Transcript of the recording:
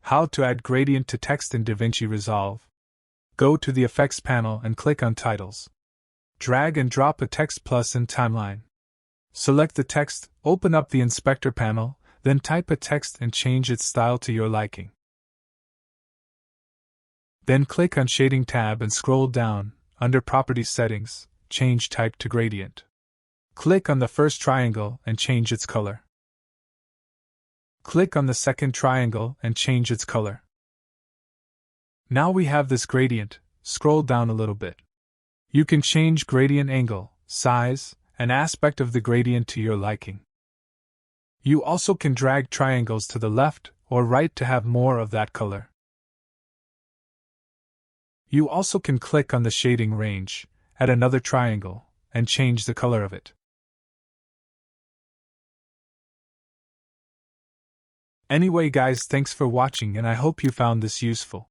How to add gradient to text in Davinci Resolve. Go to the Effects panel and click on Titles. Drag and drop a text plus in timeline. Select the text, open up the Inspector panel, then type a text and change its style to your liking. Then click on Shading tab and scroll down, under Properties Settings, change Type to Gradient. Click on the first triangle and change its color. Click on the second triangle and change its color. Now we have this gradient. Scroll down a little bit. You can change gradient angle, size, and aspect of the gradient to your liking. You also can drag triangles to the left or right to have more of that color. You also can click on the shading range, add another triangle, and change the color of it. Anyway guys, thanks for watching and I hope you found this useful.